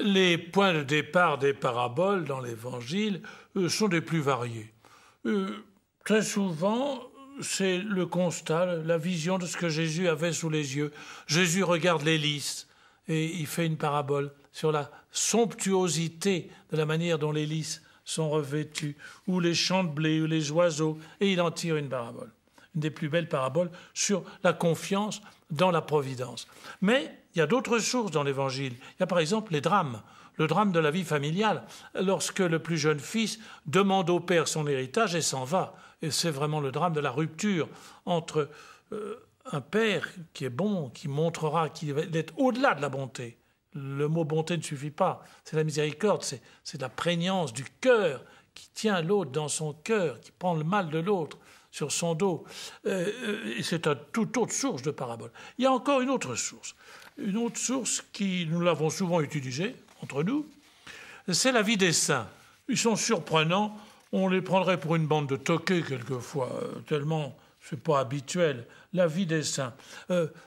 Les points de départ des paraboles dans l'Évangile sont des plus variés. Très souvent, c'est le constat, la vision de ce que Jésus avait sous les yeux. Jésus regarde les lys et il fait une parabole sur la somptuosité de la manière dont les lys sont revêtus, ou les champs de blé, ou les oiseaux, et il en tire une parabole. Une des plus belles paraboles sur la confiance dans la providence. Mais il y a d'autres sources dans l'Évangile. Il y a par exemple les drames, le drame de la vie familiale, lorsque le plus jeune fils demande au père son héritage et s'en va. Et c'est vraiment le drame de la rupture entre un père qui est bon, qui montrera qu'il est au-delà de la bonté. Le mot bonté ne suffit pas, c'est la miséricorde, c'est la prégnance du cœur qui tient l'autre dans son cœur, qui prend le mal de l'autre sur son dos. Et c'est une toute autre source de parabole. Il y a encore une autre source qui, nous l'avons souvent utilisée entre nous, c'est la vie des saints. Ils sont surprenants, on les prendrait pour une bande de toqués quelquefois, tellement c'est pas habituel. La vie des saints.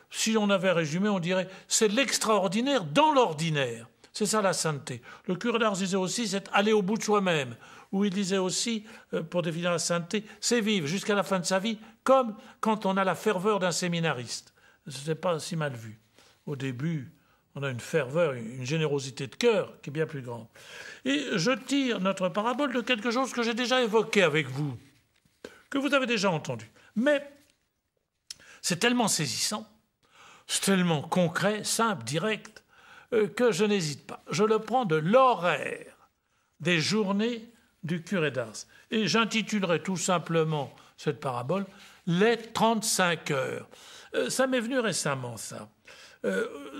Si on avait résumé, on dirait c'est l'extraordinaire dans l'ordinaire. C'est ça la sainteté. Le curé d'Ars disait aussi c'est aller au bout de soi-même. Ou il disait aussi, pour définir la sainteté, c'est vivre jusqu'à la fin de sa vie, comme quand on a la ferveur d'un séminariste. Ce n'est pas si mal vu. Au début, on a une ferveur, une générosité de cœur qui est bien plus grande. Et je tire notre parabole de quelque chose que j'ai déjà évoqué avec vous, que vous avez déjà entendu. Mais c'est tellement saisissant, c'est tellement concret, simple, direct, que je n'hésite pas. Je le prends de l'horaire des journées du curé d'Ars. Et j'intitulerai tout simplement cette parabole « Les 35 heures ». Ça m'est venu récemment, ça.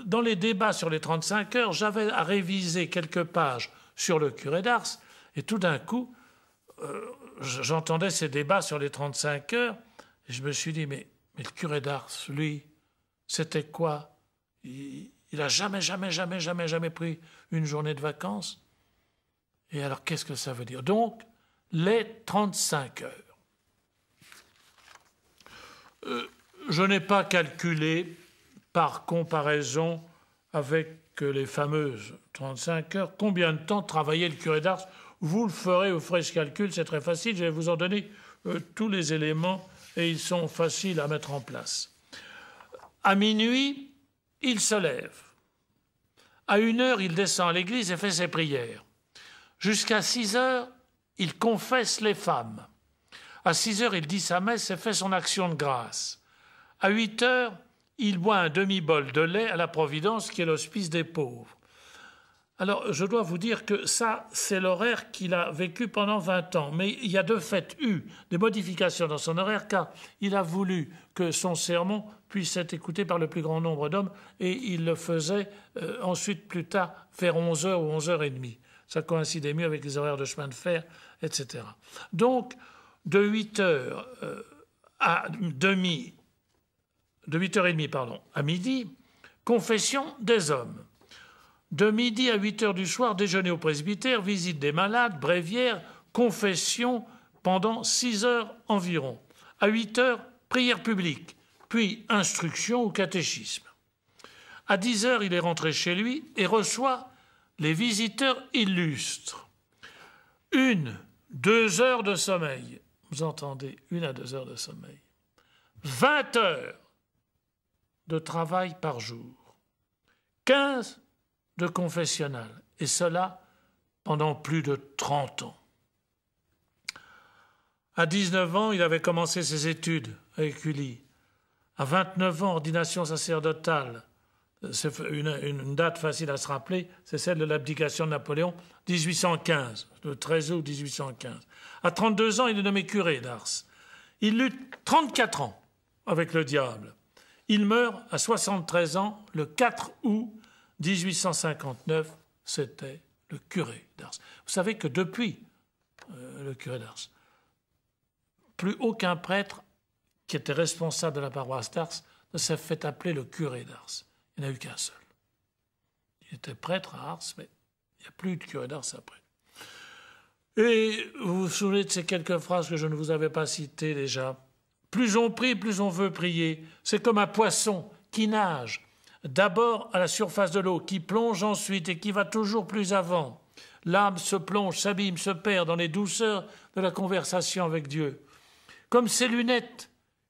Dans les débats sur les 35 heures, j'avais à réviser quelques pages sur le curé d'Ars, et tout d'un coup, j'entendais ces débats sur les 35 heures, et je me suis dit, mais le curé d'Ars, lui, c'était quoi? Il n'a jamais pris une journée de vacances. Et alors, qu'est-ce que ça veut dire? Donc, les 35 heures. Je n'ai pas calculé par comparaison avec les fameuses 35 heures combien de temps travaillait le curé d'Ars. Vous ferez ce calcul, c'est très facile. Je vais vous en donner tous les éléments et ils sont faciles à mettre en place. À minuit, il se lève. À 1h, il descend à l'église et fait ses prières. Jusqu'à 6h, il confesse les femmes. À 6h, il dit sa messe et fait son action de grâce. À 8h, il boit un demi-bol de lait à la Providence, qui est l'hospice des pauvres. Alors, je dois vous dire que ça, c'est l'horaire qu'il a vécu pendant 20 ans. Mais il y a de fait eu des modifications dans son horaire, car il a voulu que son sermon puisse être écouté par le plus grand nombre d'hommes, et il le faisait ensuite, plus tard, vers 11h ou 11h30. Ça coïncidait mieux avec les horaires de chemin de fer, etc. Donc, de 8h à 8h30 à midi, confession des hommes. De midi à 8h du soir, déjeuner au presbytère, visite des malades, bréviaire, confession pendant 6 heures environ. À 8h, prière publique, puis instruction ou catéchisme. À 10h, il est rentré chez lui et reçoit les visiteurs illustres. 1-2 heures de sommeil. Vous entendez, 1 à 2 heures de sommeil. 20 heures de travail par jour. 15 de confessionnal. Et cela pendant plus de 30 ans. À 19 ans, il avait commencé ses études à Écully. À 29 ans, ordination sacerdotale. C'est une date facile à se rappeler, c'est celle de l'abdication de Napoléon, 1815, le 13 août 1815. À 32 ans, il est nommé curé d'Ars. Il lutte 34 ans avec le diable. Il meurt à 73 ans, le 4 août 1859, c'était le curé d'Ars. Vous savez que depuis le curé d'Ars, plus aucun prêtre qui était responsable de la paroisse d'Ars ne s'est fait appeler le curé d'Ars. Il n'y en a eu qu'un seul. Il était prêtre à Ars, mais il n'y a plus de curé d'Ars après. Et vous vous souvenez de ces quelques phrases que je ne vous avais pas citées déjà. Plus on prie, plus on veut prier. C'est comme un poisson qui nage d'abord à la surface de l'eau, qui plonge ensuite et qui va toujours plus avant. L'âme se plonge, s'abîme, se perd dans les douceurs de la conversation avec Dieu. Comme ces lunettes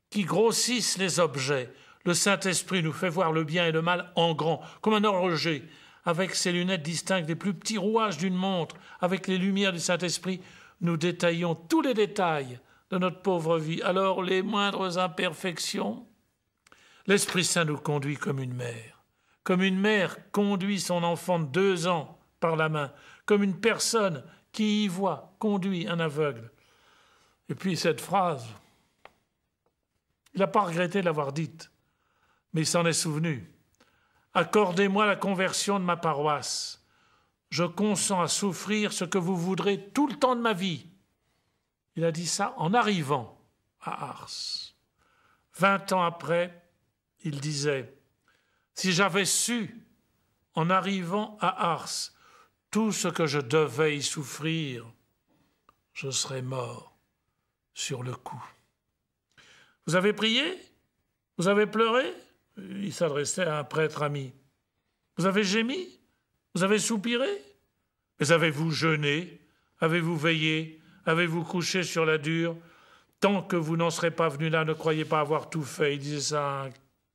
qui grossissent les objets, le Saint-Esprit nous fait voir le bien et le mal en grand, comme un horloger. Avec ses lunettes distingue les plus petits rouages d'une montre. Avec les lumières du Saint-Esprit, nous détaillons tous les détails de notre pauvre vie. Alors les moindres imperfections, l'Esprit Saint nous conduit comme une mère. Comme une mère conduit son enfant de 2 ans par la main. Comme une personne qui y voit conduit un aveugle. Et puis cette phrase, il n'a pas regretté de l'avoir dite, mais il s'en est souvenu. Accordez-moi la conversion de ma paroisse. Je consens à souffrir ce que vous voudrez tout le temps de ma vie. Il a dit ça en arrivant à Ars. 20 ans après, il disait « Si j'avais su, en arrivant à Ars, tout ce que je devais y souffrir, je serais mort sur le coup. » Vous avez prié? Vous avez pleuré? Il s'adressait à un prêtre ami. Vous avez gémi? Vous avez soupiré? Mais avez-vous jeûné? Avez-vous veillé? Avez-vous couché sur la dure? Tant que vous n'en serez pas venu là, ne croyez pas avoir tout fait. Il disait ça à un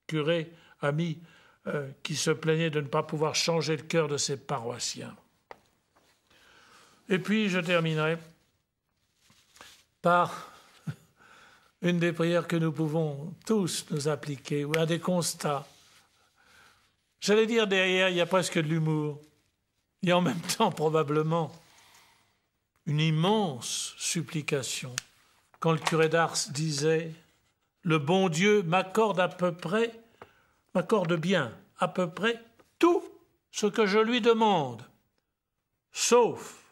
curé, ami, qui se plaignait de ne pas pouvoir changer le cœur de ses paroissiens. Et puis, je terminerai par une des prières que nous pouvons tous nous appliquer, ou un des constats. J'allais dire derrière, il y a presque de l'humour. Il y a en même temps probablement une immense supplication. Quand le curé d'Ars disait « Le bon Dieu m'accorde bien à peu près tout ce que je lui demande, sauf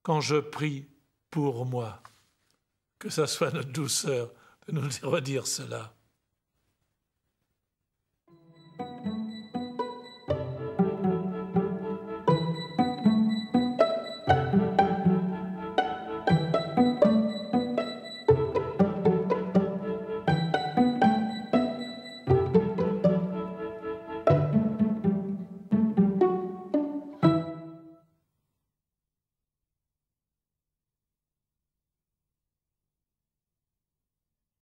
quand je prie pour moi. » Que ça soit notre douceur de nous redire cela.